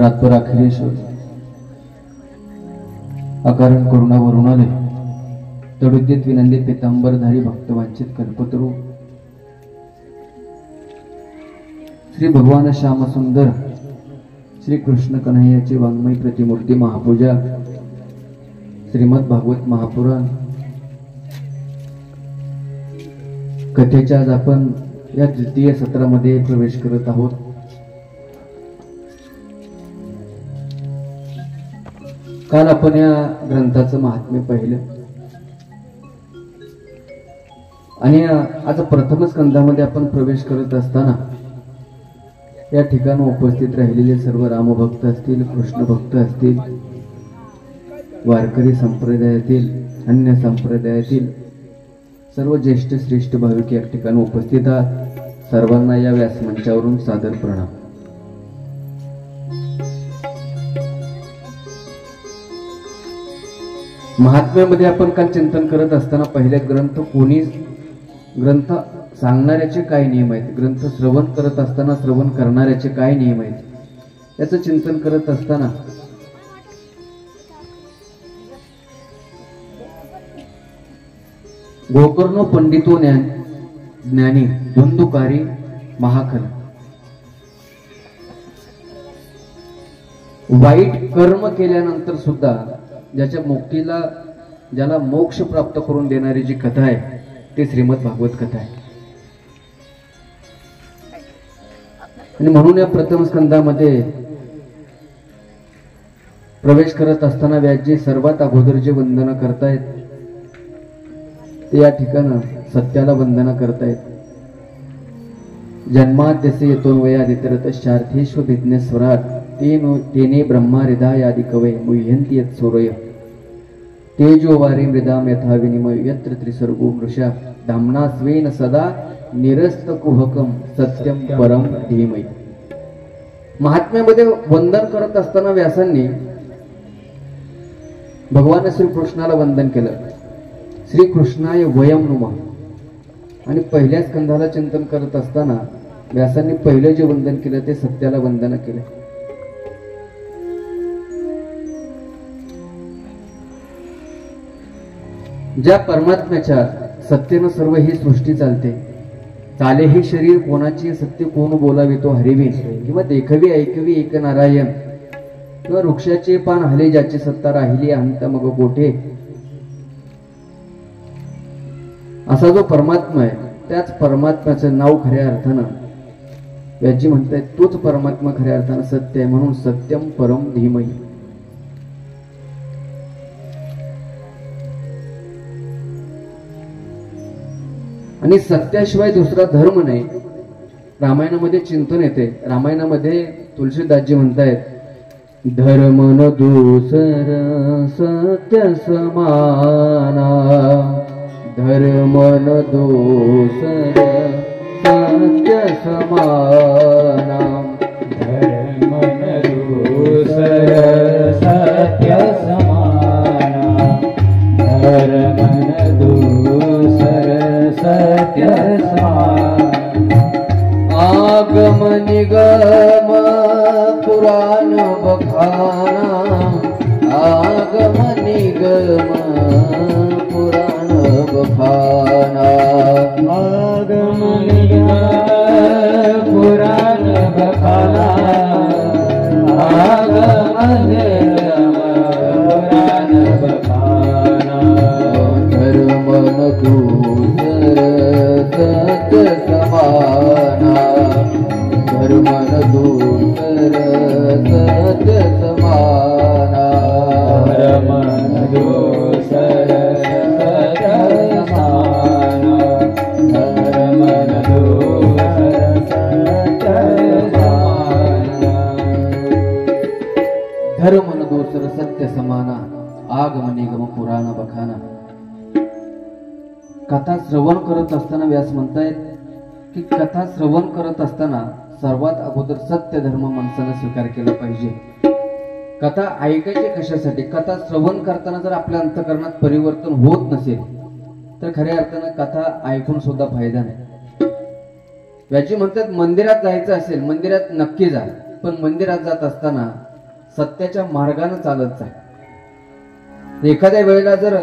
रातभर अखिलेश्वर अकारण करुणा वरुणालय तडुद्दित विनंदी पितांबरधारी भक्तवांचित कल्पतरू श्री भगवान श्याम सुंदर श्री कृष्ण कन्हैयाची वाङ्मय प्रतिमूर्ती महापूजा श्रीमद भागवत महापुराण कथेच्या आज आपण या द्वितीय सत्रामध्ये प्रवेश करत आहोत। काल आपण या ग्रंथाचं महात्म्य पाहिलं आणि आज प्रथम स्कंधामध्ये आपण प्रवेश करत असताना या ठिकाणी उपस्थित राहिलेले सर्व रामभक्त असतील, कृष्ण भक्त असतील, वारकरी संप्रदायातील, अन्य संप्रदायातील सर्व ज्येष्ठ श्रेष्ठ भाविक या ठिकाणी उपस्थित आहात। सर्वांना या व्यासमंचावरून सादर प्रणाम। महात्म्यामध्ये आपण काल चिंतन करत असताना पहिले ग्रंथ सांगणाऱ्याचे काय नियम आहेत, ग्रंथ श्रवण करत असताना श्रवण करणाऱ्याचे काय नियम आहेत याचं चिंतन करत असताना गोकर्ण पंडितो ज्ञानी धुंदुकारी महाखल, वाईट कर्म केल्यानंतर सुद्धा ज्याला मोक्ष प्राप्त करून देणारी जी कथा आहे ती श्रीमद भागवत कथा आहे। आणि म्हणून या प्रथम स्कंधामध्ये प्रवेश करत असताना व्यासजी सर्वात अगोदर जे वंदना करतायत ते या ठिकाणी सत्याला वंदना करतायत। जन्माद्यसे येतोन्वयादितरतश्चार्थेषु विघ्नेश्वरात् तेने ब्रह्मा हृदयादि कवये मुह्यन्ति यत् सूरय तेजो वारी मृदाम यथा विनिमय यत्र त्रिसर्गो मृषा धाम्ना स्वेन सदा निरस्तकुहकं सत्यम परम धीमहि। महात्म्यामध्ये वंदन करत असताना व्यासांनी भगवान श्रीकृष्णाला वंदन केलं, श्रीकृष्णाय वयम नुमः। आणि पहिल्या स्कंधाला चिंतन करत असताना व्यासांनी पहिलं जे वंदन केलं ते सत्याला वंदन केलं। ज्या परमात्म्याच्या सत्तेनं सर्व ही सृष्टी चाले हे शरीर कोणाची सत्य कोण बोलावे तो हरिवे, किंवा देखवी ऐकवी एक नारायण, किंवा वृक्षाचे पान हले ज्याची सत्ता राहिली अंत मग कोठे, असा जो परमात्मा आहे त्याच परमात्म्याचं नाव खऱ्या अर्थानं व्यासजी म्हणतायत तोच परमात्मा खऱ्या अर्थानं सत्य आहे, म्हणून सत्यम परम धीमहि। आणि सत्याशिवाय दुसरा धर्म नाही। रामायणामध्ये चिंतन येते, रामायणामध्ये तुलसीदासजी म्हणतायत धर्म न दूसर सत्य समाना, धर्म न दूसर सत्य समाना, धर्म न दूसर सत्य समाना, धर्म न दूसर सत्य समाना। आगम निगम पुराण बखाना, आगम निगम पुराण बखाना, आगम निगम पुराण बखाना, आगम निगम पुराण बखाना। धर्म न दूसर सत्य समाना, धर्म न दूसर सत्य समाना, धर्म न दूसर सत्य समाना, धर्म न दूसर सत्य समाना। धर्म न दूसर सत्य समाना, आगम निगम पुराण बखाना। कथा श्रवण करत असताना व्यास म्हणतायत की कथा श्रवण करत असताना सर्वात अगोदर सत्य धर्म माणसाने स्वीकार केला पाहिजे। कथा ऐकायची कशासाठी? कथा श्रवण करताना जर आपल्या अंतःकरणात परिवर्तन होत नसेल तर खऱ्या अर्थानं कथा ऐकून सुद्धा फायदा नाही। व्याजी म्हणतात मंदिरात जायचं असेल मंदिरात नक्की जा, पण मंदिरात जात असताना सत्याच्या मार्गाने चालत जा. एखाद्या वेळेला जर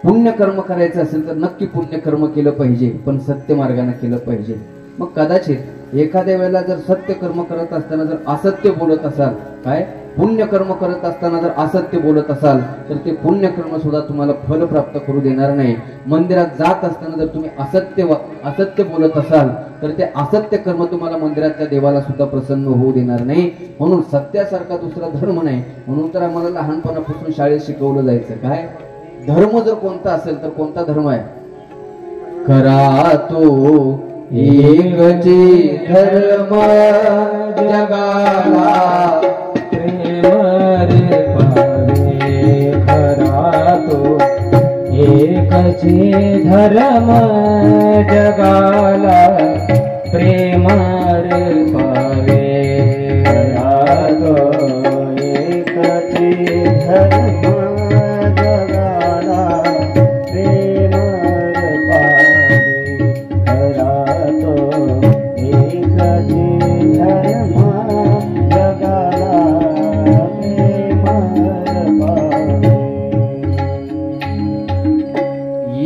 पुण्यकर्म करायचं असेल तर नक्की पुण्यकर्म केलं पाहिजे, पण सत्य मार्गाने केलं पाहिजे. मग कदाचित एखाद्या वेळेला जर सत्य कर्म करत असताना जर असत्य बोलत असाल, काय पुण्यकर्म करत असताना जर असत्य बोलत असाल तर ते पुण्यकर्म सुद्धा तुम्हाला फल प्राप्त करू देणार नाही. मंदिरात जात असताना जर तुम्ही असत्य बोलत असाल तर ते असत्य कर्म तुम्हाला मंदिरातल्या देवाला सुद्धा प्रसन्न होऊ देणार नाही. म्हणून सत्यासारखा दुसरा धर्म नाही. म्हणून तर आम्हाला लहानपणापासून शाळेत शिकवलं जायचं, काय धर्म जर कोणता असेल तर कोणता धर्म आहे? खरा तो एकची धर्म जगाला प्रेम रे पावे. खरा तो एकची धर्म जगाला प्रेम रे पावे. खरा तो एकची धर्म जगाला प्रेम रे पावे. खरा तो एकची धर्म जगाला प्रेम रे पावे.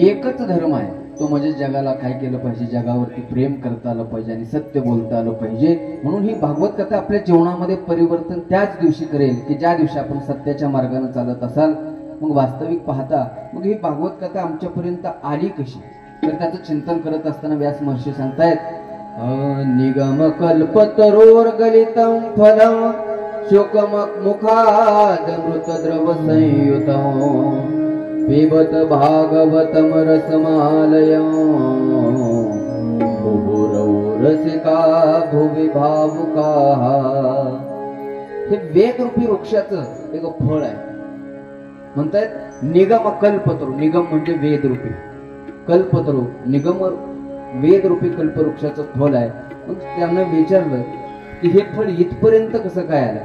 एकच धर्म आहे तो म्हणजे जगाला काय केलं पाहिजे, जगावरती प्रेम करता आलं पाहिजे आणि सत्य बोलता आलं पाहिजे. म्हणून ही भागवत कथा आपल्या जीवनामध्ये परिवर्तन त्याच दिवशी करेल की ज्या दिवशी आपण सत्याच्या मार्गाने चालत असाल. मग वास्तविक पाहता मग ही भागवत कथा आमच्यापर्यंत आली कशी, तर त्याचं चिंतन करत असताना व्यास महर्षी सांगतायत, निगम कल्पतरोर्गलितं फलं शोकमक मुखाद मृतद्रव संयुतं पिबत भागवतम रसमालयं बुभुरौ रसिका भुवि भावुकाः. हे वेदरूपी वृक्षाचं एक फळ आहे. म्हणतायत निगम कल्पतरू. निगम म्हणजे वेदरूपी, कल्पतरू निगम वेदरूपी कल्पवृक्षाचं फळ आहे. मग त्यांना विचारलं की हे फळ इथपर्यंत कसं काय आलं,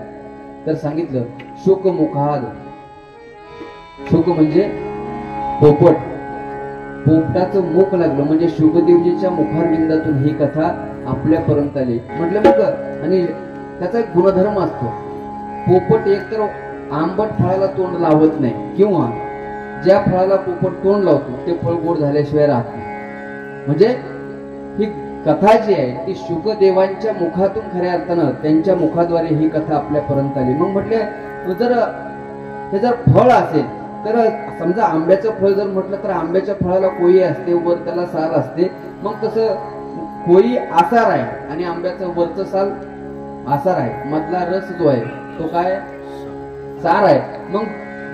तर सांगितलं शोकमुखाद. शोक म्हणजे पोपट, पोपटाचं मुख लागलं म्हणजे शुकदेवजीच्या मुखारविंदातून ही कथा आपल्यापर्यंत आली. म्हटलं मग आणि त्याचा एक गुणधर्म असतो, पोपट एकतर आंबट फळाला तोंड लावत नाही किंवा ज्या फळाला पोपट तोंड लावतो ते फळ गोड झाल्याशिवाय राहत नाही. म्हणजे ही कथा जी आहे ती शुकदेवांच्या मुखातून खऱ्या अर्थानं त्यांच्या मुखाद्वारे ही कथा आपल्यापर्यंत आली. मग म्हटले हे जर फळ असेल तर समजा आंब्याचं फळ जर म्हटलं तर आंब्याच्या फळाला कोई असते, वर त्याला साल असते. मग तसं कोई आसार आहे आणि आंब्याचं वरचं साल आसार आहे, मधला रस जो आहे तो काय सार आहे. मग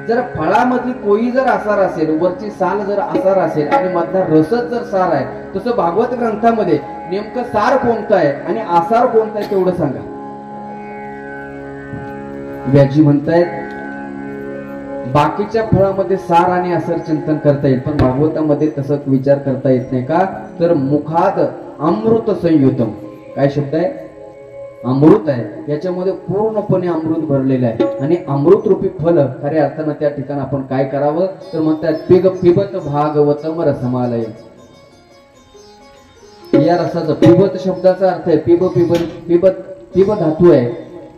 जर फळामधली कोई जर आसार असेल, वरची साल जर आसार असेल आणि मधला रसच जर सार आहे, तसं भागवत ग्रंथामध्ये नेमकं सार कोणतं आहे आणि आसार कोणता आहे तेवढं सांगा. व्याजी म्हणतायत बाकीच्या फळामध्ये सार आणि असर चिंतन करता येईल, पण भागवतामध्ये तसं विचार करता येत नाही. का तर मुखात अमृत संयुतम. काय शब्द आहे? अमृत आहे. याच्यामध्ये पूर्णपणे अमृत भरलेलं आहे आणि अमृत रूपी फल खऱ्या अर्थानं त्या ठिकाणी आपण काय करावं तर म्हणतात पिबत भागवतम रसमालय. या रसाचा पिबत शब्दाचा अर्थ आहे पिब धातू आहे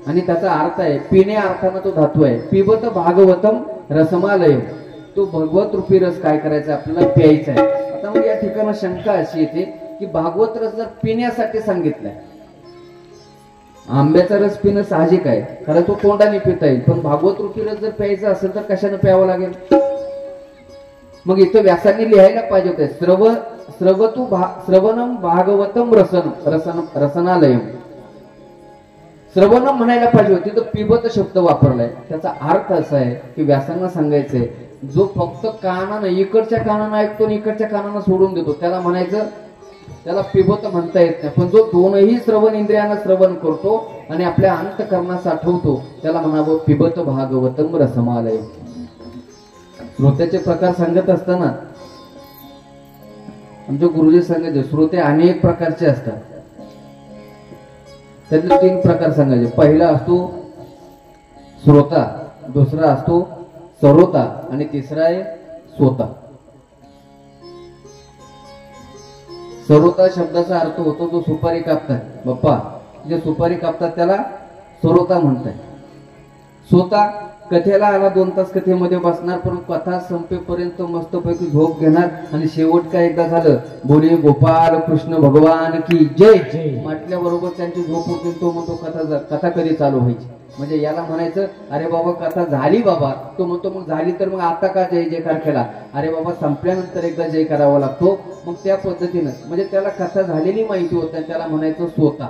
आणि त्याचा अर्थ आहे पिण्या अर्थानं तो धातू आहे. पिबत भागवतम रसमालय, तो भगवत रूपी रस काय करायचा आपल्याला प्यायचा आहे. आता मग या ठिकाणी शंका अशी येते की भागवत रस जर पिण्यासाठी सांगितलाय, आंब्याचा रस पिणं साहजिक आहे कारण तो तोंडाने पिता येईल, पण भागवत रूपी रस जर प्यायचा असेल तर कशाने प्यावं लागेल? मग इथं व्यासांनी लिहायला पाहिजे होते श्रवणम भागवतम रसनालयम. श्रवणम म्हणायला पाहिजे होती, तर पिबत शब्द वापरलाय. त्याचा अर्थ असा आहे की व्यासांना सांगायचंय जो फक्त कानानं इकडच्या कानानं ऐकतो आणि इकडच्या कानानं सोडून देतो त्याला म्हणायचं, त्याला पिबत म्हणता येत नाही. पण जो दोनही श्रवण इंद्रियानं श्रवण करतो आणि आपल्या अंतःकरणास साठवतो त्याला म्हणावं पिबत भागवतम रसमालय. श्रोत्याचे प्रकार सांगत असताना आमचे गुरुजी सांगायचे श्रोते अनेक प्रकारचे असतात. त्यातले 3 प्रकार सांगायचे. पहिला असतो श्रोता, दुसरा असतो सरोता आणि तिसरा आहे सोता. सरोता शब्दाचा अर्थ होतो जो सुपारी कापतात. बाप्पा जे सुपारी कापतात त्याला सरोता म्हणतात. स्वतः कथेला आला 2 तास कथेमध्ये बसणार, पण कथा संपेपर्यंत मस्तपैकी झोप घेणार आणि शेवट काय एकदा झालं बोले गोपाल कृष्ण भगवान की जय म्हटल्याबरोबर त्यांची झोप उठून तो म्हणतो कथा कधी चालू व्हायची. म्हणजे याला म्हणायचं अरे बाबा कथा झाली बाबा, तो म्हणतो मग झाली तर मग आता का जय जयकार केला, अरे बाबा संपल्यानंतर एकदा जय करावा लागतो. मग त्या पद्धतीनं म्हणजे त्याला कथा झालेली माहिती होत, त्याला म्हणायचं श्रोता.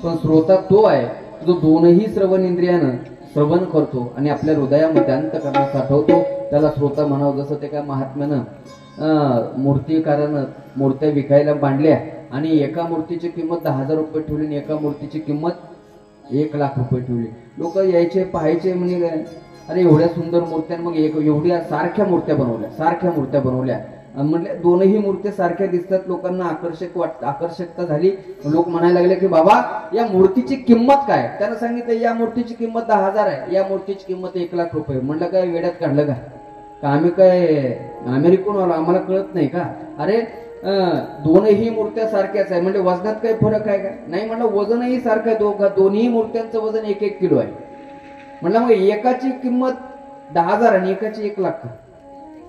पण श्रोता तो आहे जो दोनही श्रवण इंद्रियानं श्रवण करतो आणि आपल्या हृदयामध्ये अंतःकरणात साठवतो, त्याला श्रोता म्हणावं. जसं ते काय महात्म्यानं मूर्तिकारानं मूर्त्या विकायला बांधल्या आणि एका मूर्तीची किंमत 10,000 रुपये ठेवली आणि एका मूर्तीची किंमत 1,00,000 रुपये ठेवली. लोक यायचे पाहायचे म्हणजे अरे एवढ्या सुंदर मूर्त्या, मग एवढ्या सारख्या मूर्त्या बनवल्या म्हणले दोनही मूर्त्या सारख्या दिसतात, लोकांना आकर्षकता झाली. लोक म्हणायला लागले की बाबा या मूर्तीची किंमत काय. त्यानं सांगितलं या मूर्तीची किंमत 10,000 आहे, या मूर्तीची किंमत 1,00,000 रुपये. म्हणलं काय वेड्यात काढलं का आम्ही काय अमेरिकन आलो, आम्हाला कळत नाही का. अरे दोनही मूर्त्या सारख्याच आहे म्हणजे वजनात काही फरक आहे का. नाही म्हणलं वजनही सारखं आहे, दोन्ही मूर्त्यांचं वजन 1-1 किलो आहे. म्हणलं मग एकाची किंमत 10,000 आणि एकाची 1,00,000.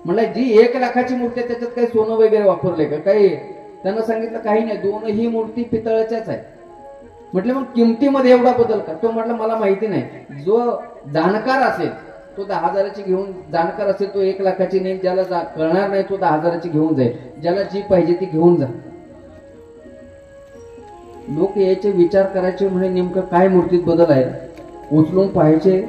म्हणलं जी 1,00,000ची मूर्ती आहे त्याच्यात काही सोनं वगैरे वापरलंय का काही. त्यानं सांगितलं काही नाही, दोनही मूर्ती पितळाच्याच आहे. म्हटलं मग किमतीमध्ये एवढा बदल का. तो म्हटलं मला माहिती नाही, जो जाणकार असेल तो 10,000ची घेऊन, जाणकार असेल तो 1,00,000ची नाही, ज्याला कळणार नाही तो 10,000ची घेऊन जाईल, ज्याला जी पाहिजे ती घेऊन जा. लोक याचे विचार करायचे म्हणजे नेमकं काय मूर्तीत बदल आहे. उचलून पाहायचे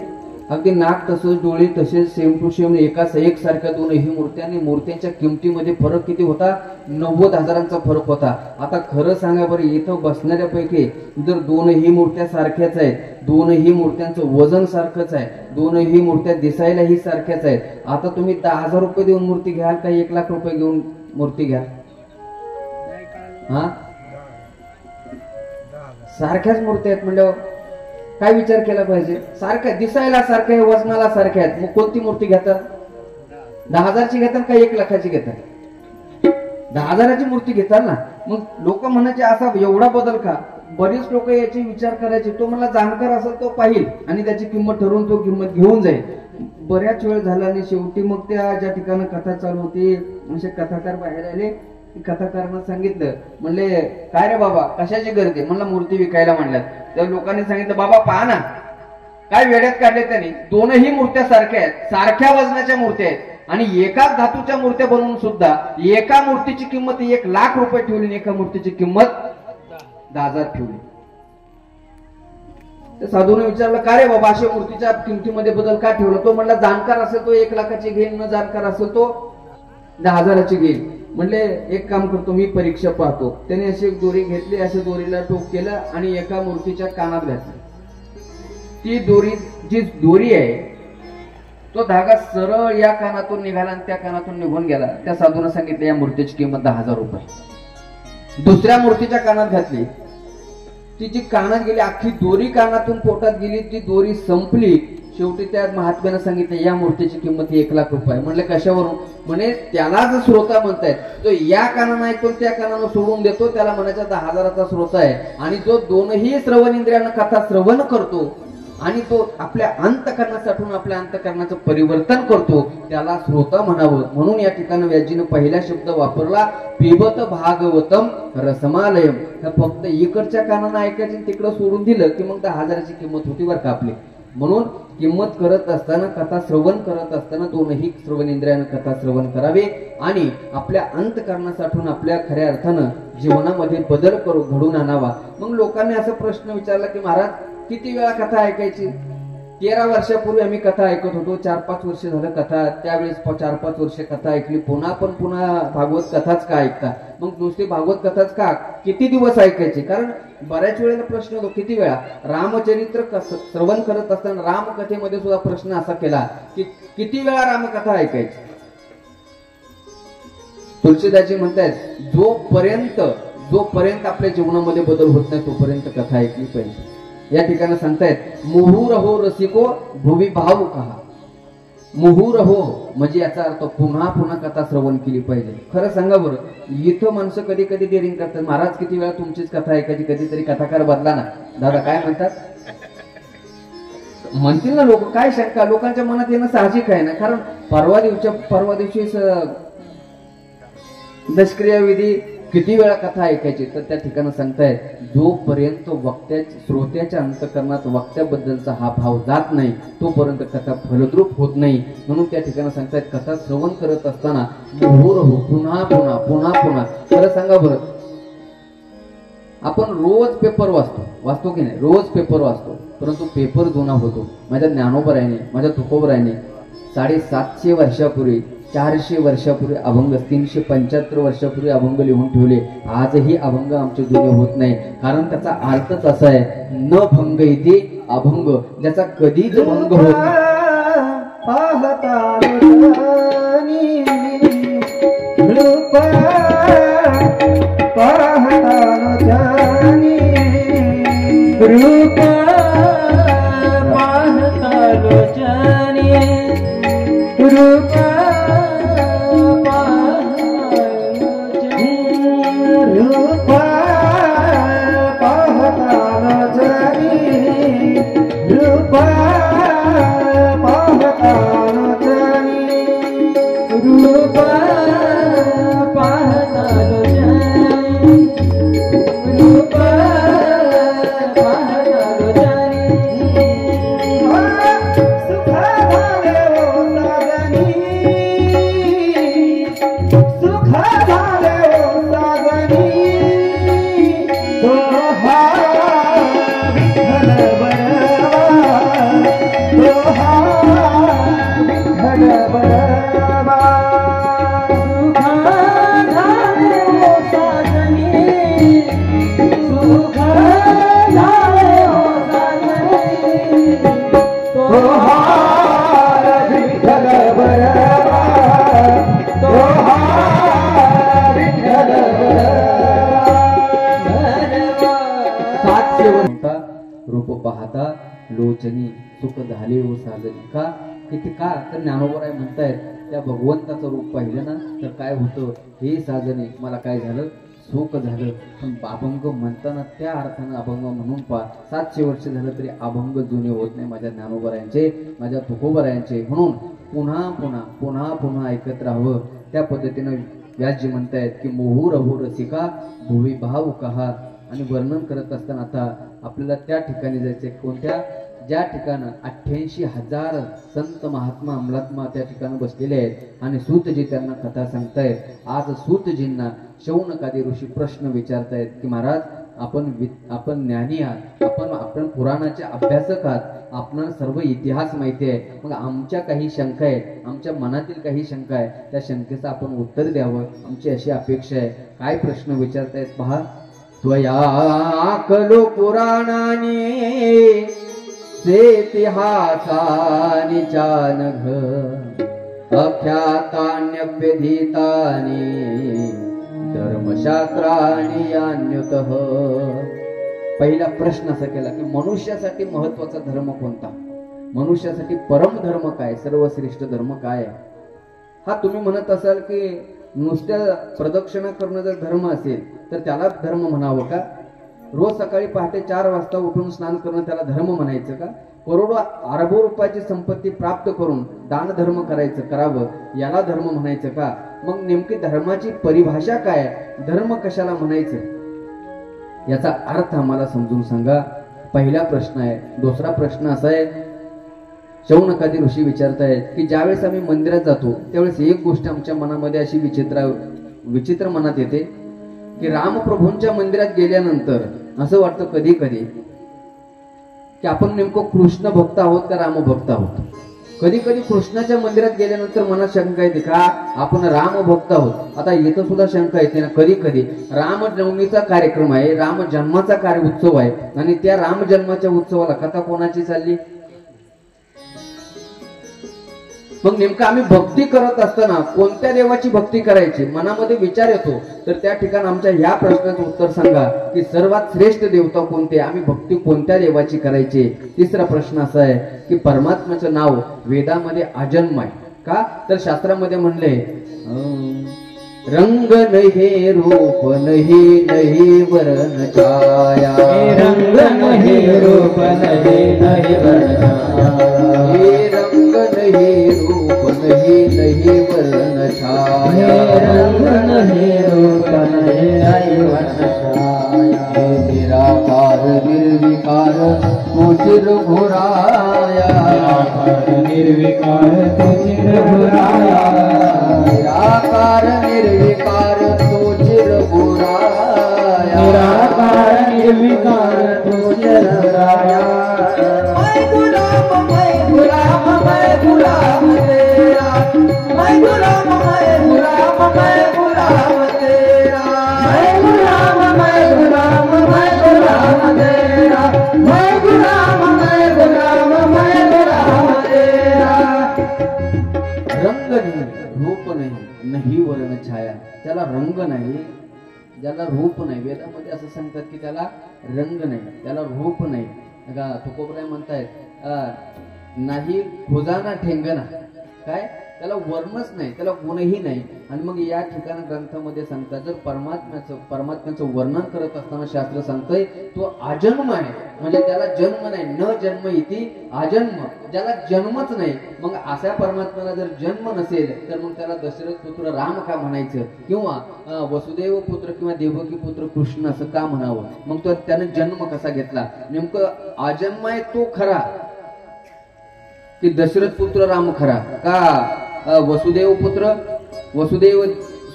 अगदी नाक तसंच डोळे तसेच सेम टू सेम एक सारख्या दोनही मूर्त्या आणि मूर्त्यांच्या किमतीमध्ये फरक किती होता, 90,000चा फरक होता. आता खरं सांगा बरं, इथं बसणाऱ्यापैकी जर दोनही मूर्त्या सारख्याच आहेत, दोनही मूर्त्यांचं वजन सारखंच आहे, दोनही मूर्त्या दिसायलाही सारख्याच आहेत, आता तुम्ही 10,000 रुपये देऊन मूर्ती घ्याल का 1,00,000 रुपये घेऊन मूर्ती घ्याल. हा सारख्याच मूर्त्या आहेत म्हणल्यावर काय विचार केला पाहिजे. सारख्या दिसायला सारख्या आहे, वजनाला सारख्या आहेत, मग कोणती मूर्ती घेतात. 10,000ची घेतात का 1,00,000ची घेतात. 10,000ची मूर्ती घेतात ना. मग लोक म्हणायचे असा एवढा बदल का. बरेच लोक याचे विचार करायचे. तो मला जाणकार असेल तो पाहिल आणि त्याची किंमत ठरवून तो किंमत घेऊन जाईल. बऱ्याच वेळ झाला आणि शेवटी मग त्या ज्या ठिकाणी कथा चालू होती म्हणजे कथाकार बाहेर आले. कथाकारांना सांगितलं, म्हणले काय रे बाबा कशाची गर्दी. म्हणलं मूर्ती विकायला म्हणल्यात. त्या लोकांनी सांगितलं बाबा पहा ना काय वेड्यात काढले त्यांनी, दोनही मूर्त्या सारख्या आहेत, सारख्या वजनाच्या मूर्त्या आहेत आणि एकाच धातूच्या मूर्त्या बनवून सुद्धा एका मूर्तीची किंमत 1,00,000 रुपये ठेवली आणि एका मूर्तीची किंमत 10,000 ठेवली. त्या साधूने विचारलं का रे बाबा अशा मूर्तीच्या किमतीमध्ये बदल का ठेवला. तो म्हणला जाणकार असेल तो 1,00,000ची घेईल, न जाणकार असेल तो 10,000ची घेईल. म्हणले एक काम करतो मी परीक्षा पाहतो. त्याने अशी एक दोरी घेतली, अशा दोरीला टोक केलं आणि एका मूर्तीच्या कानात घातली. ती दोरी जी दोरी आहे तो धागा सरळ या कानातून निघाला आणि त्या कानातून निघून गेला. त्या साधूने सांगितलं या मूर्तीची किंमत 10,000 रुपये. दुसऱ्या मूर्तीच्या कानात घातली, ती जी कानात गेली अख्खी दोरी कानातून पोटात गेली, ती दोरी संपली. शेवटी त्या महात्म्यानं सांगितलं या मूर्तीची किंमत 1,00,000 रुपये. म्हणलं कशावरून. म्हणे त्यालाच श्रोता म्हणतायत, जो या कानानं ऐकून त्या कानानं सोडून देतो त्याला म्हणायचा 10,000चा श्रोता आहे. आणि जो दोनही श्रवण इंद्रियानं कथा श्रवण करतो आणि तो आपल्या अंतःकरणासाठून आपल्या अंतःकरणाचं परिवर्तन करतो त्याला श्रोता म्हणावं. म्हणून या ठिकाणी व्याजीनं पहिला शब्द वापरला पिबत भागवतम रसमालयम. फक्त इकडच्या कानानं ऐकायचं तिकडं सोडून दिलं की मग 10,000ची किंमत होती बरं का आपली. म्हणून किंमत करत असताना कथा श्रवण करत असताना दोनही श्रवण इंद्रियानं कथा श्रवण करावे आणि आपल्या अंतःकरणासाठून आपल्या खऱ्या अर्थानं जीवनामध्ये बदल घडून आणावा. मग लोकांनी असा प्रश्न विचारला की महाराज किती वेळा कथा ऐकायची. 13 वर्षापूर्वी आम्ही कथा ऐकत होतो, 4-5 वर्ष झालं कथा. त्यावेळेस 4-5 वर्ष कथा ऐकली, पुन्हा भागवत कथाच का ऐकता. मग नुसती भागवत कथाच का, किती दिवस ऐकायची. कारण बऱ्याच वेळेला प्रश्न होतो किती वेळा. रामचरित्र श्रवण करत असताना रामकथेमध्ये सुद्धा प्रश्न असा केला की किती वेळा रामकथा ऐकायची. तुलसीदासजी म्हणतायत जोपर्यंत आपल्या जीवनामध्ये बदल होत नाही तोपर्यंत कथा ऐकली पाहिजे. या ठिकाणी सांगतायत मुहुरहो रसिको भुवी भाव कहा. मुहुरहो म्हणजे याचा अर्थ पुन्हा पुन्हा कथा श्रवण केली पाहिजे. खरं सांगा बरं, इथं माणसं कधी कधी डेअरिंग करतात. महाराज किती वेळा तुमचीच कथा ऐकायची, कधीतरी कथाकार बदला ना. दादा काय म्हणतात. म्हणतील ना लोक, काय शंका, लोकांच्या मनात येणं साहजिक आहे ना. कारण परवा दिवशी दशक्रिया विधी किती वेळा कथा ऐकायची, तर त्या ठिकाणी सांगतायत जोपर्यंत श्रोत्याच्या अंतकरणात वक्त्याबद्दलचा हा भाव जात नाही तोपर्यंत कथा फलद्रूप होत नाही. म्हणून त्या ठिकाणी सांगतायत कथा श्रवण करत असताना मुहुर्मुहु पुन्हा पुन्हा पुन्हा पुन्हा. खरं सांगा बरं, आपण रोज पेपर वाचतो की नाही, रोज पेपर वाचतो, परंतु पेपर जुना होतो. माझ्या ज्ञानोबरायाने, माझ्या तुकोबरायाने 750 वर्षापूर्वी, 400 वर्षापूर्वी अभंग, 375 वर्षापूर्वी अभंग लिहून ठेवले. आजही अभंग आमचे जुने होत नाही. कारण त्याचा अर्थच असा आहे, न भंग इथे अभंग, ज्याचा कधीच भंग होत नाही. रूप पाहता लोचनी सुख झाले हो साजनी. का किती का तर ज्ञानोबराय म्हणतायत त्या भगवंताचं रूप पाहिलं ना तर काय होतं, हे साजने मला काय झालं, सुख झालं. पण अभंग म्हणताना त्या अर्थानं अभंग म्हणून पहा, 700 वर्ष झालं तरी अभंग जुने होत नाही माझ्या ज्ञानोबरायांचे, माझ्या तुकोबरायांचे. म्हणून पुन्हा पुन्हा पुन्हा पुन्हा ऐकत राहावं. त्या पद्धतीनं व्यासजी म्हणतायत की मोहू रहो रसिका भुवी भाव कहा. आणि वर्णन करत असताना आता आपल्याला त्या ठिकाणी जायचे, कोणत्या, ज्या ठिकाणं 88,000 संत महात्मा अमलात्मा त्या ठिकाणी बसलेले आहेत आणि सूतजी त्यांना कथा सांगतायत. आज सूतजींना शौनकादी ऋषी प्रश्न विचारतायत की महाराज आपण ज्ञानी आहात, आपण पुराणाचे अभ्यासक आहात, आपणाला सर्व इतिहास माहिती आहे, मग आमच्या काही शंका आहेत, आमच्या मनातील काही शंका आहे, त्या शंकेचं आपण उत्तर द्यावं, आमची अशी अपेक्षा आहे. काय प्रश्न विचारतायत पहा. त्वया खलु पुराणानि सेतिहासानि चानघ अख्यातान्यभ्यधीतानि धर्मशास्त्राणि यान्युतः. पहिला प्रश्न असा केला की मनुष्यासाठी महत्वाचा धर्म कोणता, मनुष्यासाठी परम धर्म काय, सर्वश्रेष्ठ धर्म काय. हा तुम्ही म्हणत असाल की नुसत्या प्रदक्षिणा करणं जर धर्म असेल तर त्याला धर्म म्हणावं का, रोज सकाळी पहाटे 4 वाजता उठून स्नान करणं त्याला धर्म म्हणायचं का, करोडो अरबो रुपयाची संपत्ती प्राप्त करून दान धर्म करावं याला धर्म म्हणायचं का. मग नेमकी धर्माची परिभाषा काय, धर्म कशाला म्हणायचं, याचा अर्थ आम्हाला समजून सांगा. पहिला प्रश्न आहे. दुसरा प्रश्न असा आहे, शौनकादी ऋषी विचारतायत की ज्यावेळेस आम्ही मंदिरात जातो त्यावेळेस एक गोष्ट आमच्या मनामध्ये अशी विचित्र मनात येते की रामप्रभूंच्या मंदिरात गेल्यानंतर असं वाटतं कधी कधी की आपण नेमकं कृष्ण भक्त आहोत का राम भक्त आहोत. कधी कधी कृष्णाच्या मंदिरात गेल्यानंतर मनात शंका येते का आपण राम भक्त आहोत. आता इथं सुद्धा शंका येते ना कधी कधी, रामनवमीचा कार्यक्रम आहे, राम जन्माचा उत्सव आहे आणि त्या राम जन्माच्या उत्सवाला कथा कोणाची चालली. मग नेमकं आम्ही भक्ती करत असताना कोणत्या देवाची भक्ती करायची मनामध्ये विचार येतो. तर त्या ठिकाणी आमच्या ह्या प्रश्नाचं उत्तर सांगा की सर्वात श्रेष्ठ देवता कोणते, आम्ही भक्ती कोणत्या देवाची करायची. तिसरा प्रश्न असा आहे की परमात्म्याचं नाव वेदामध्ये अजन्म आहे का, तर शास्त्रामध्ये म्हणले रंग नहीं रूप नहीं वरण छाया, रंग नहीं रूप नहीं वरण छाया, रंग नहीं रूप नहीं वरण छाया, रंग नहीं रूप नहीं वरण छाया, निराकार निर्विकार तू चिरघुराया, निर्विकार तू चिरघुराया, निराकार निर्विकार तू चिरघुराया, निराकार निर्विकार तू चिरघुराया, मैं गुलाम तेरा, मैं गुलाम तेरा, मैं गुलाम तेरा, मैं गुलाम तेरा। रंग नाही रूप नाही वर्ण छाया, त्याला रंग नाही, ज्याला रूप नाही. वेदामध्ये असं सांगतात की त्याला रंग नाही, त्याला रूप नाही. का तुकोबराय म्हणतायत नाही खुजाना ठेंगना, काय त्याला वर्णच नाही, त्याला गुणही नाही. आणि मग या ठिकाणी ग्रंथामध्ये सांगतात जर परमात्म्याचं वर्णन करत असताना शास्त्र सांगतंय तो अजन्म आहे, म्हणजे त्याला जन्म नाही. न जन्म इति अजन्म, ज्याला जन्मच नाही. मग अशा परमात्म्याला जर जन्म नसेल तर मग त्याला दशरथ पुत्र राम का म्हणायचं, किंवा वसुदेव पुत्र किंवा देवकी पुत्र कृष्ण असं का म्हणावं. मग तो त्याने जन्म कसा घेतला. नेमकं अजन्म आहे तो खरा की दशरथ पुत्र राम खरा, का वसुदेव पुत्र वसुदेव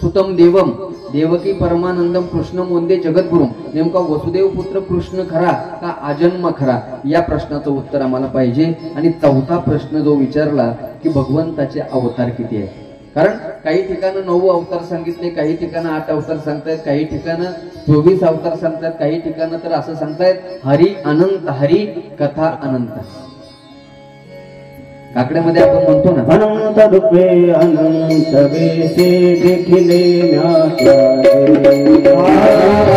सुतम देवम देवकी परमानंदम कृष्ण वंदे जगद्गुरु, नेमका वसुदेव पुत्र कृष्ण खरा का अजन्म खरा, या प्रश्नाचं उत्तर आम्हाला पाहिजे. आणि चौथा प्रश्न जो विचारला की भगवंताचे अवतार किती आहेत. कारण काही ठिकाणी 9 अवतार सांगितले, काही ठिकाणी 8 अवतार सांगतायत, काही ठिकाणी 24 अवतार सांगतात, काही ठिकाणी तर असं सांगतायत हरी अनंत, हरी कथा अनंत. काकड्यामध्ये आपण म्हणतो ना अनंत रूपे अनंत वेशे देखिले म्यात्यासे,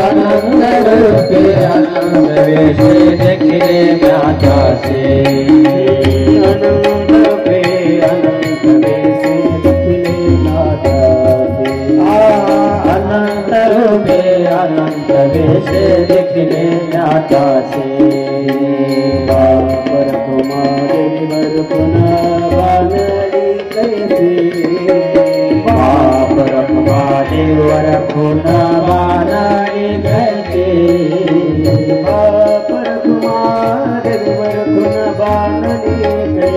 अनंत रूपे अनंत वेशे देखिले म्यात्यासे, अनंत रूपे अनंत वेशे देखिले म्यात्यासे, अनंत रूपे अनंत वेशे देखिले म्यात्यासे. बापर कुमार पुनः बानरी कैसे, बापर कुमार पुनः बानरी कैसे, बापर कुमार पुनः बानरी कैसे,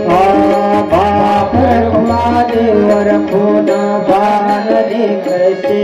बापर कुमार पुनः बानरी कैसे.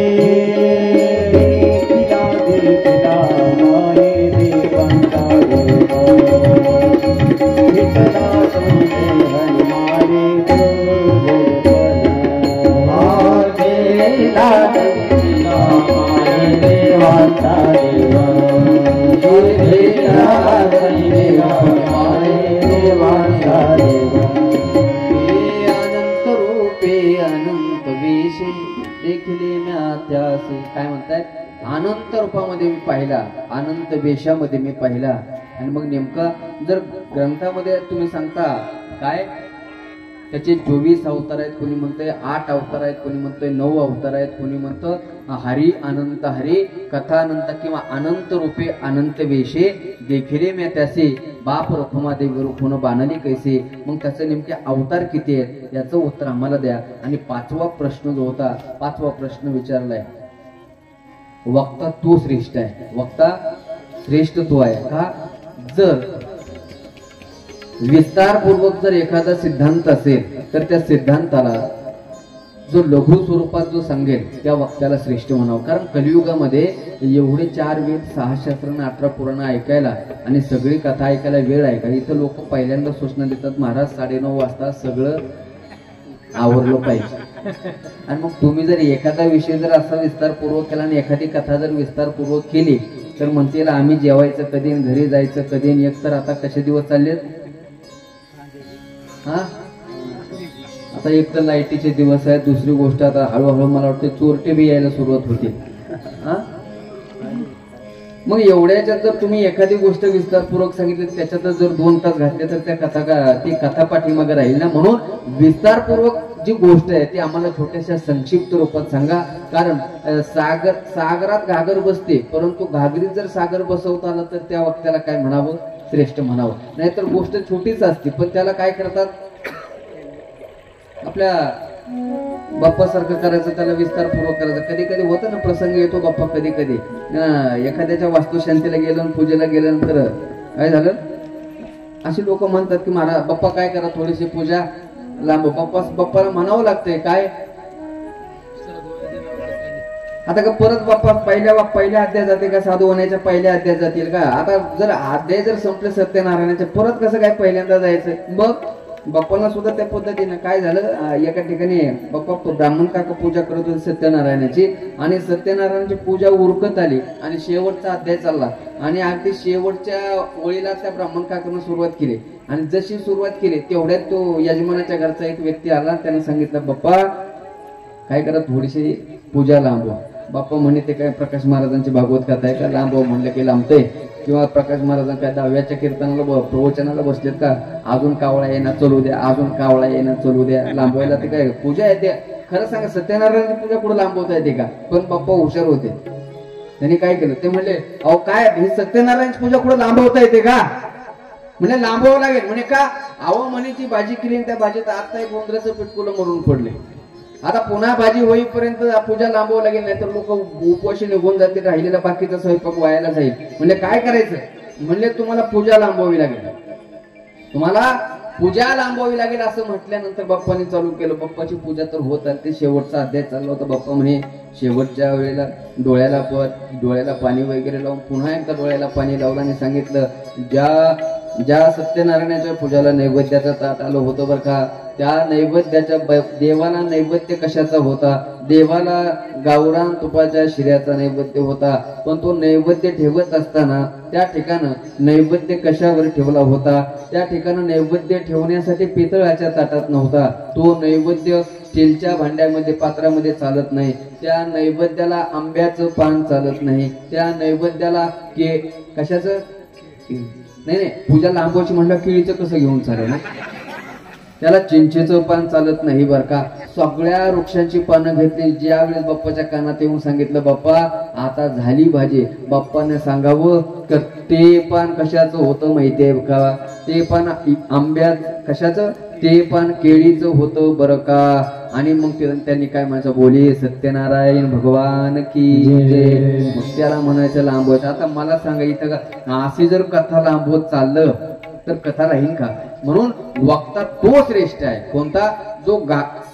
काय म्हणतायत, अनंत रूपामध्ये मी पाहिला, अनंत वेशामध्ये मी पाहिला. आणि मग नेमका जर ग्रंथामध्ये तुम्ही सांगता काय त्याचे 24 अवतार आहेत, कोणी म्हणतंय 8 अवतार आहेत, कोणी म्हणतंय 9 अवतार आहेत, कोणी म्हणतं हरी अनंत, हरी कथा अनंत, किंवा अनंत रूपे अनंत वेशे देखिले मी त्यासे, बाप रखुमादेवी रूपून बाणली कैसे. मग त्याचे नेमके अवतार किती आहेत याचं उत्तर आम्हाला द्या. आणि 5वा प्रश्न जो होता, 5वा प्रश्न विचारलाय वक्ता तो श्रेष्ठ आहे, वक्ता श्रेष्ठ तो आहे का. जर विस्तारपूर्वक जर एखादा सिद्धांत असेल तर त्या सिद्धांताला जो लघु स्वरूपात जो सांगेल त्या वक्त्याला श्रेष्ठ म्हणावं. कारण कलियुगामध्ये एवढे 4 वेद, 6 शास्त्र, 18 पुराण ऐकायला आणि सगळी कथा ऐकायला वेळ आहे का. इथं लोक पहिल्यांदा सूचना देतात महाराज 9:30 वाजता सगळं आवरलं पाहिजे. आणि मग तुम्ही जर एखादा विषय जर असा विस्तारपूर्वक केला आणि एखादी कथा जर विस्तारपूर्वक केली तर म्हणते आम्ही जेवायचं कधी, घरी जायचं कधी. एक तर आता कसे दिवस चाललेत, हा आता एक तर लाईटीचे दिवस आहेत, दुसरी गोष्ट आता हळूहळू मला वाटतं चोरटे बी यायला सुरुवात होते. मग एवढ्याच्यात जर तुम्ही एखादी गोष्ट विस्तारपूर्वक सांगितली त्याच्यात जर 2 तास घातले तर ती कथा पाठीमागे राहील ना. म्हणून विस्तारपूर्वक जी गोष्ट आहे ती आम्हाला छोट्याशा संक्षिप्त रूपात सांगा. कारण सागरात घागर बसते, परंतु घागरीत जर सागर बसवता आलं तर त्या वक्त्याला काय म्हणावं, श्रेष्ठ म्हणावं. नाहीतर गोष्ट छोटीच असते पण त्याला काय करतात, आपल्या बाप्पासारखं करायचं, त्याला विस्तारपूर्वक करायचं. कधी कधी होतं ना, प्रसंग येतो बाप्पा कधी कधी एखाद्याच्या वास्तुशांतीला गेलं आणि पूजेला गेल्यानंतर काय झालं, अशी लोक म्हणतात की महाराज बाप्पा काय करा, थोडीशी पूजा लांब. बाप्पाला म्हणावं लागतंय काय, आता का परत बाप्पा पहिल्या अध्याय जाते का, साधू होण्याच्या पहिल्या अध्याय जातील का. आता जर अध्याय जर संपले सत्यनारायणाचे, परत कसं काय पहिल्यांदा जायचं. मग बाप्पाला सुद्धा त्या पद्धतीनं काय झालं, एका ठिकाणी बाप्पा ब्राह्मण काका पूजा करत होते सत्यनारायणाची, आणि सत्यनारायणाची पूजा उरकत आली आणि शेवटचा अध्याय चालला, आणि अगदी शेवटच्या ओळीला त्या ब्राह्मण काकानं सुरुवात केली. आणि जशी सुरुवात केली तेवढ्यात तो यजमानाच्या घरचा एक व्यक्ती आला, त्याने सांगितलं बाप्पा काय करा, थोडीशी पूजा लांबवा. बाप्पा म्हणे ते काय प्रकाश महाराजांची भागवत कथा आहे का, लांबवा म्हणलं की लांबते. किंवा प्रकाश महाराजांच्या दहाव्याच्या कीर्तनाला प्रवचनाला बसलेत का, अजून कावळा येणार चलू द्या, अजून कावळा येणार चलू द्या, लांबवायला ते काय पूजा येते. खरं सांगा सत्यनारायणाची पूजा कुठं लांबवता येते का. पण बाप्पा हुशार होते, त्यांनी काय केलं, ते म्हणले अहो काय ही सत्यनारायणची पूजा कुठं लांबवता येते का. म्हणजे लांबवावं लागेल. म्हणे का, अहो म्हणे ती भाजी केली, त्या भाजीत आता एक गोंधळाचं पिटकुलं मरून पडले, आता पुन्हा भाजी होईपर्यंत पूजा लांबवावं लागेल, नाही तर लोक उपवाशी निघून जातील, राहिलेला बाकीचा स्वयंपाक व्हायला जाईल. म्हणजे काय करायचं, म्हणले तुम्हाला पूजा लांबवावी लागेल, तुम्हाला पूजा लांबवावी लागेल. असं म्हटल्यानंतर बाप्पाने चालू केलं. बाप्पाची पूजा तर होत आली, ते शेवटचा अध्याय चालला होता. बाप्पा म्हणे शेवटच्या वेळेला डोळ्याला पाणी वगैरे लावून पुन्हा एकदा डोळ्याला पाणी लावलं आणि सांगितलं, ज्या सत्यनारायणाच्या पूजाला नैवेद्याचं ताट आलं होतं बरं का, त्या नैवेद्याच्या देवाला नैवेद्य कशाचा होता, देवाला गावरान तुपाच्या शिऱ्याचा नैवेद्य होता. पण तो नैवेद्य ठेवत असताना त्या ठिकाणी नैवेद्य कशावर ठेवला होता, त्या ठिकाणी नैवेद्य ठेवण्यासाठी पितळाच्या ताटात नव्हता. तो नैवेद्य स्टीलच्या भांड्यामध्ये पात्रामध्ये चालत नाही. त्या नैवेद्याला आंब्याचं पान चालत नाही. त्या नैवेद्याला कशाचं नाही, पूजा लांबवायची म्हणलं केळीचं कसं घेऊन चालेल ना, त्याला चिंचेचं पान चालत नाही बरं का. सगळ्या वृक्षांची पानं घेतली. ज्या वेळेस बाप्पाच्या कानात येऊन सांगितलं बाप्पा आता झाली भाजी, बाप्पाने सांगावं तर ते पान कशाचं होतं माहितीये का, ते पान आंब्यात कशाचं, ते पान केळीचं होतं बरं का. आणि मग त्यांनी काय म्हणायचं, बोले सत्यनारायण भगवान की जय. मग त्याला म्हणायचं लांबवायचं. आता मला सांगा इथं का अशी जर कथा लांबवत चाललं तर कथा राहील का. म्हणून वक्ता तो श्रेष्ठ आहे कोणता, जो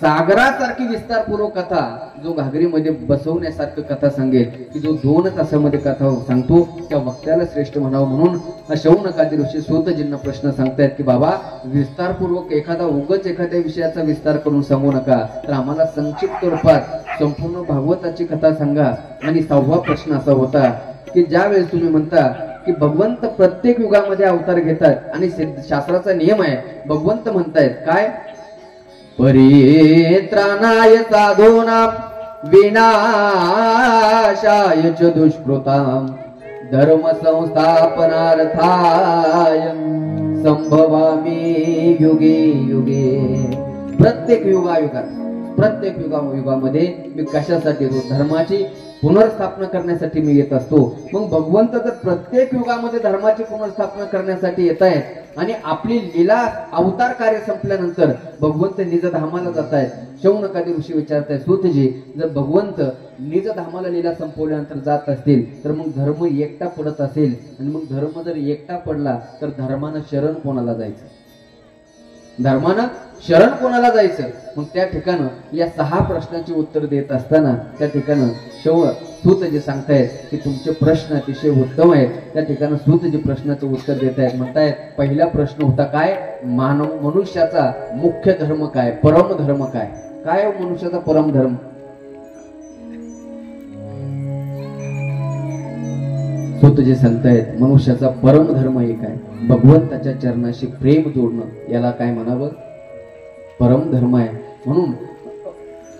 सागरासारखी विस्तारपूर्वक कथा, जो घागरीमध्ये बसवण्यासारखं कथा सांगेल, की जो 2 तासामध्ये कथा सांगतो, त्या वक्त्याला श्रेष्ठ म्हणावं. म्हणून शौनकादी ऋषी सूतजींना प्रश्न सांगतायत की बाबा विस्तारपूर्वक उगाच एखाद्या विषयाचा विस्तार करून सांगू नका, तर आम्हाला संक्षिप्त रूपात संपूर्ण भागवताची कथा सांगा. आणि 6वा प्रश्न असा होता की ज्यावेळेस तुम्ही म्हणता की भगवंत प्रत्येक युगामध्ये अवतार घेतात, आणि शास्त्राचा नियम आहे, भगवंत म्हणतायत काय, परित्राणाय साधूनां विनाशाय च दुष्कृतां धर्म संस्थापनार्थाय संभवामि युगे युगे. प्रत्येक युगामध्ये मी कशासाठी येतो, धर्माची पुनर्स्थापना करण्यासाठी मी येत असतो. मग भगवंत तर प्रत्येक युगामध्ये धर्माची पुनर्स्थापना करण्यासाठी येत आहेत, आणि आपली लीला अवतार कार्य संपल्यानंतर भगवंत निजधामाला जात आहेत. शौनकादी ऋषी विचारताय, सूतजी जर भगवंत निजधामाला लीला संपवल्यानंतर जात असतील तर मग धर्म एकटा पडत असेल, आणि मग धर्म जर एकटा पडला तर धर्मानं शरण कोणाला जायचं, धर्मानं शरण कोणाला जायचं. मग त्या ठिकाणी या 6 प्रश्नांची उत्तर देत असताना त्या ठिकाणी सूतजी सांगतायत की तुमचे प्रश्न अतिशय उत्तम आहेत. त्या ठिकाणी सूतजी प्रश्नाचं उत्तर देत आहेत. म्हणतायत पहिला प्रश्न होता काय, मनुष्याचा मुख्य धर्म काय, परम धर्म काय, काय मनुष्याचा परम धर्म. सूतजी सांगतायत मनुष्याचा परम धर्म एक आहे, भगवंताच्या चरणाशी प्रेम जोडणं, याला काय म्हणावं, परम धर्म आहे. म्हणून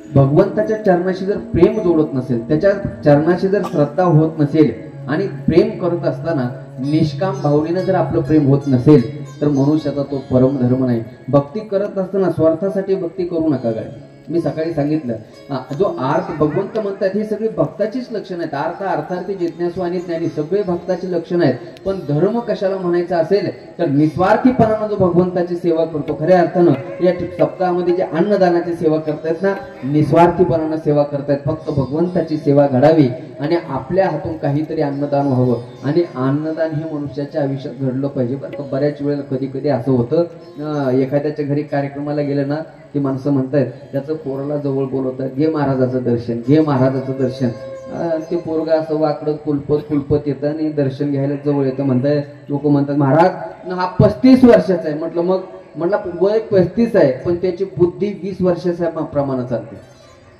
भगवंताच्या चरणाशी जर प्रेम जोडत नसेल, त्याच्या चरणाशी जर श्रद्धा होत नसेल, आणि प्रेम करत असताना निष्काम भावनेनं जर आपलं प्रेम होत नसेल, तर मनुष्याचा तो परमधर्म नाही. भक्ती करत असताना स्वार्थासाठी भक्ती करू नका काय. मी सकाळी सांगितलं, जो आर्थ भगवंत म्हणतात ही सगळी भक्ताचीच लक्षणं आहेत. अर्थ अर्थार्थी जिज्ञासू आणि ज्ञानी सगळे भक्ताची लक्षणं आहेत. पण धर्म कशाला म्हणायचा असेल तर निस्वार्थीपणानं जो भगवंताची सेवा करतो, खऱ्या अर्थानं या सप्ताहामध्ये जे अन्नदानाची सेवा करतायत ना, निस्वार्थीपणानं सेवा करतायत. फक्त भगवंताची सेवा घडावी आणि आपल्या हातून काहीतरी अन्नदान व्हावं. आणि अन्नदान हे मनुष्याच्या आयुष्यात घडलं पाहिजे. बरं बऱ्याच वेळेला कधी कधी असं होतं, एखाद्याच्या घरी कार्यक्रमाला गेलं ना की माणसं म्हणतायत, त्याचं पोराला जवळ बोलवतात, घे महाराजाचं दर्शन, घे महाराजाचं दर्शन. ते पोरगा असं वाकडत कुलपत येतं आणि दर्शन घ्यायला जवळ येतं. म्हणताय लोक म्हणतात महाराज हा 35 वर्षाचा आहे. म्हटलं वय 35 आहे, पण त्याची बुद्धी 20 वर्षाच्या प्रमाणात चालते.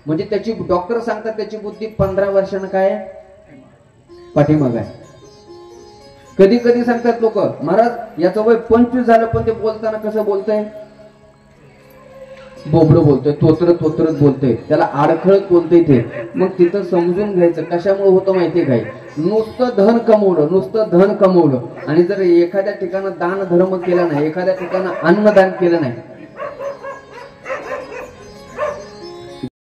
म्हणजे त्याची डॉक्टर सांगतात त्याची बुद्धी 15 वर्षानं काय पाठीमाग आहे. कधी कधी सांगतात लोक महाराज याचं वय 25 झालं, पण ते बोलताना कसं बोलतंय, बोबडं बोलतोय, तोतरत बोलतोय, त्याला अडखळत बोलतोय. ते मग तिथं समजून घ्यायचं कशामुळे होतं माहितीये काय, नुसतं धन कमवलं आणि जर एखाद्या ठिकाणी दान धर्म केला नाही, एखाद्या ठिकाणी अन्नदान केलं नाही